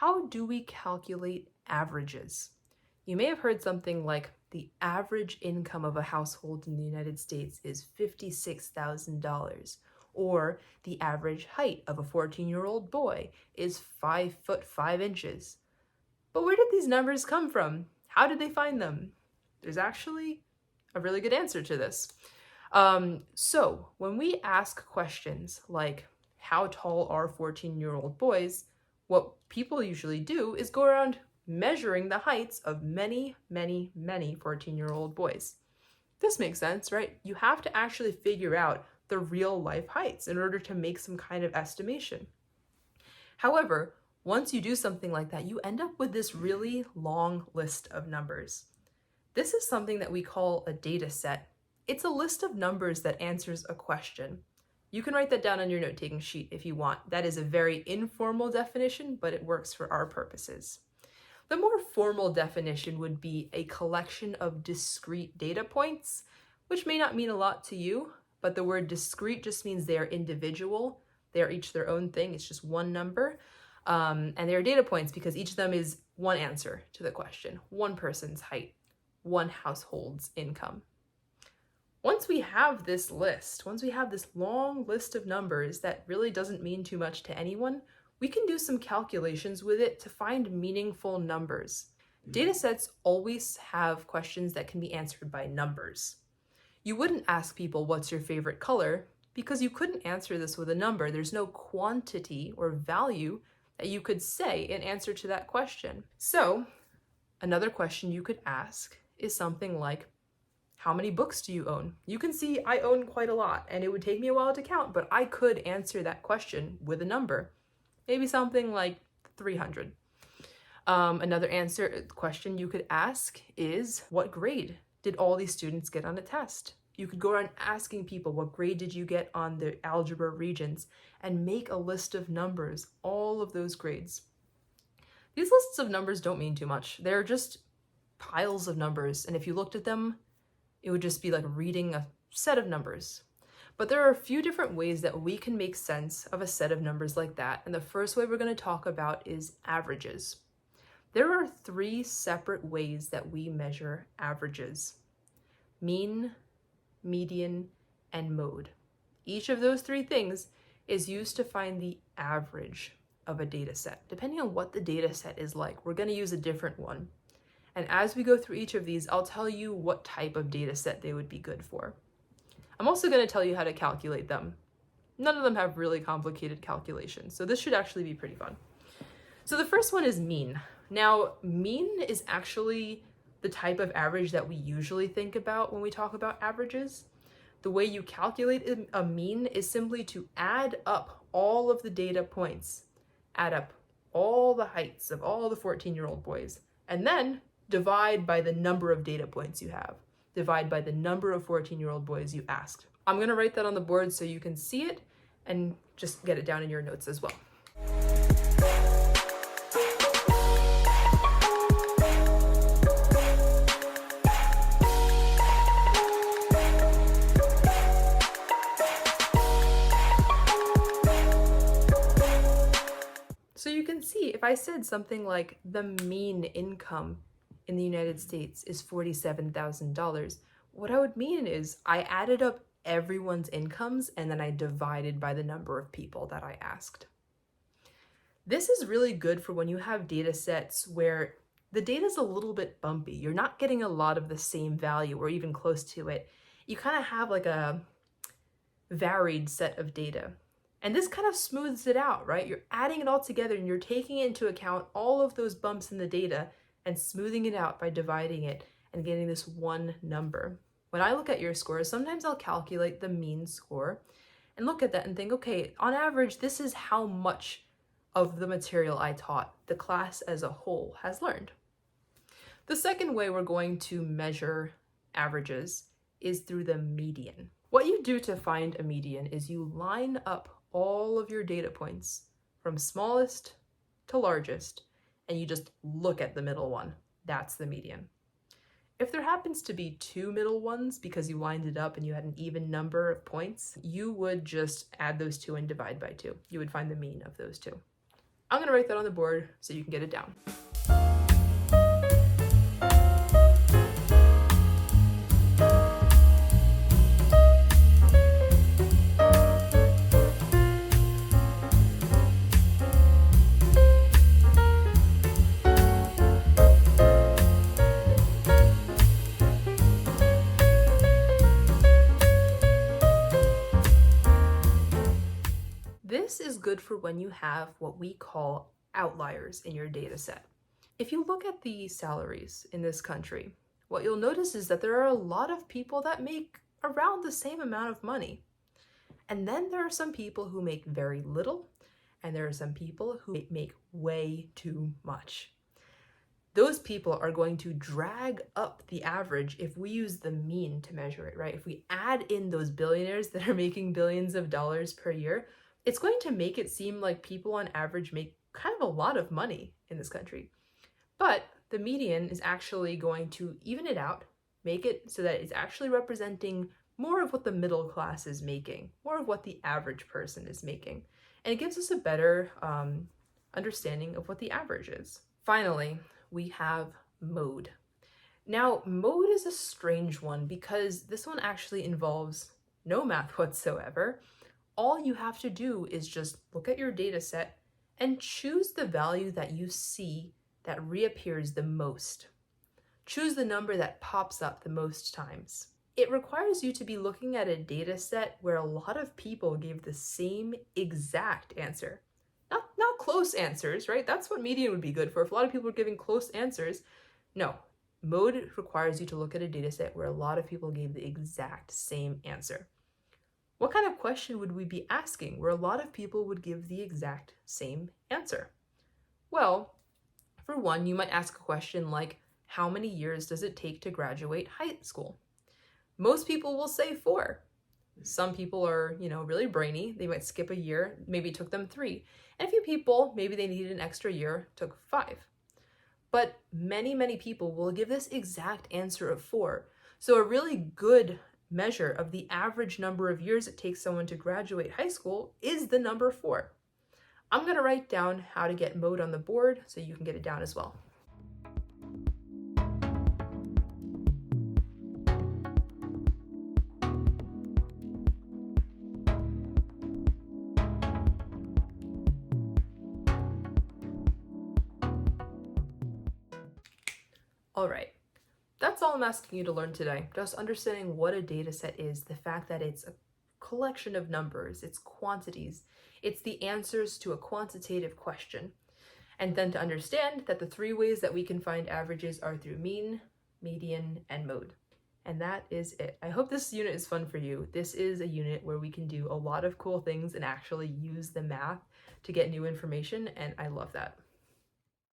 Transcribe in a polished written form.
how do we calculate averages? You may have heard something like the average income of a household in the United States is $56,000, or the average height of a 14-year-old boy is 5 foot 5 inches. But where did these numbers come from? How did they find them? There's actually a really good answer to this. So when we ask questions like, how tall are 14-year-old boys? What people usually do is go around measuring the heights of many, many, many 14-year-old boys. This makes sense, right? You have to actually figure out the real life heights in order to make some kind of estimation. However, once you do something like that, you end up with this really long list of numbers. This is something that we call a data set. It's a list of numbers that answers a question. You can write that down on your note-taking sheet if you want. That is a very informal definition, but it works for our purposes. The more formal definition would be a collection of discrete data points, which may not mean a lot to you, but the word discrete just means they are individual. They are each their own thing. It's just one number. And they are data points because each of them is one answer to the question, one person's height, one household's income. Once we have this list, once we have this long list of numbers that really doesn't mean too much to anyone, we can do some calculations with it to find meaningful numbers. Data sets always have questions that can be answered by numbers. You wouldn't ask people, what's your favorite color? Because you couldn't answer this with a number. There's no quantity or value that you could say in answer to that question. So another question you could ask is something like, how many books do you own? You can see I own quite a lot, and it would take me a while to count, but I could answer that question with a number. Maybe something like 300. Another question you could ask is, what grade did all these students get on a test? You could go around asking people, what grade did you get on the algebra regions, and make a list of numbers, all of those grades. These lists of numbers don't mean too much. They're just piles of numbers, and if you looked at them, it would just be like reading a set of numbers. But there are a few different ways that we can make sense of a set of numbers like that, and the first way we're going to talk about is averages. There are 3 separate ways that we measure averages: mean, median, and mode. Each of those 3 things is used to find the average of a data set. Depending on what the data set is like, we're going to use a different one. And as we go through each of these, I'll tell you what type of data set they would be good for. I'm also going to tell you how to calculate them. None of them have really complicated calculations, so this should actually be pretty fun. So the first one is mean. Now, mean is actually the type of average that we usually think about when we talk about averages. The way you calculate a mean is simply to add up all of the data points, add up all the heights of all the 14-year-old boys, and then divide by the number of data points you have. Divide by the number of 14-year-old boys you asked. I'm going to write that on the board so you can see it and just get it down in your notes as well. So you can see if I said something like the mean income in the United States is $47,000, what I would mean is I added up everyone's incomes and then I divided by the number of people that I asked. This is really good for when you have data sets where the data is a little bit bumpy. You're not getting a lot of the same value or even close to it. You kind of have like a varied set of data. And this kind of smooths it out, right? You're adding it all together and you're taking into account all of those bumps in the data and smoothing it out by dividing it and getting this one number. When I look at your scores, sometimes I'll calculate the mean score and look at that and think, okay, on average, this is how much of the material I taught the class as a whole has learned. The second way we're going to measure averages is through the median. What you do to find a median is you line up all of your data points from smallest to largest, and you just look at the middle one. That's the median. If there happens to be 2 middle ones because you lined it up and you had an even number of points, you would just add those 2 and divide by 2. You would find the mean of those 2. I'm gonna write that on the board so you can get it down. This is good for when you have what we call outliers in your data set. If you look at the salaries in this country, what you'll notice is that there are a lot of people that make around the same amount of money. And then there are some people who make very little, and there are some people who make way too much. Those people are going to drag up the average if we use the mean to measure it, right? If we add in those billionaires that are making billions of dollars per year, it's going to make it seem like people on average make kind of a lot of money in this country. But the median is actually going to even it out, make it so that it's actually representing more of what the middle class is making, more of what the average person is making. And it gives us a better understanding of what the average is. Finally, we have mode. Now, mode is a strange one because this one actually involves no math whatsoever. All you have to do is just look at your data set and choose the value that you see that reappears the most. Choose the number that pops up the most times. It requires you to be looking at a data set where a lot of people gave the same exact answer. Not close answers, right? That's what median would be good for. If a lot of people are giving close answers, no. Mode requires you to look at a data set where a lot of people gave the exact same answer. What kind of question would we be asking where a lot of people would give the exact same answer? Well, for one, you might ask a question like, how many years does it take to graduate high school? Most people will say 4. Some people are, really brainy. They might skip a year, maybe it took them 3. And a few people, maybe they needed an extra year, took 5. But many, many people will give this exact answer of 4. So a really good measure of the average number of years it takes someone to graduate high school is the number 4. I'm going to write down how to get mode on the board so you can get it down as well. All right, that's all I'm asking you to learn today. Just understanding what a data set is, the fact that it's a collection of numbers, it's quantities, it's the answers to a quantitative question. And then to understand that the 3 ways that we can find averages are through mean, median, and mode. And that is it. I hope this unit is fun for you. This is a unit where we can do a lot of cool things and actually use the math to get new information, and I love that.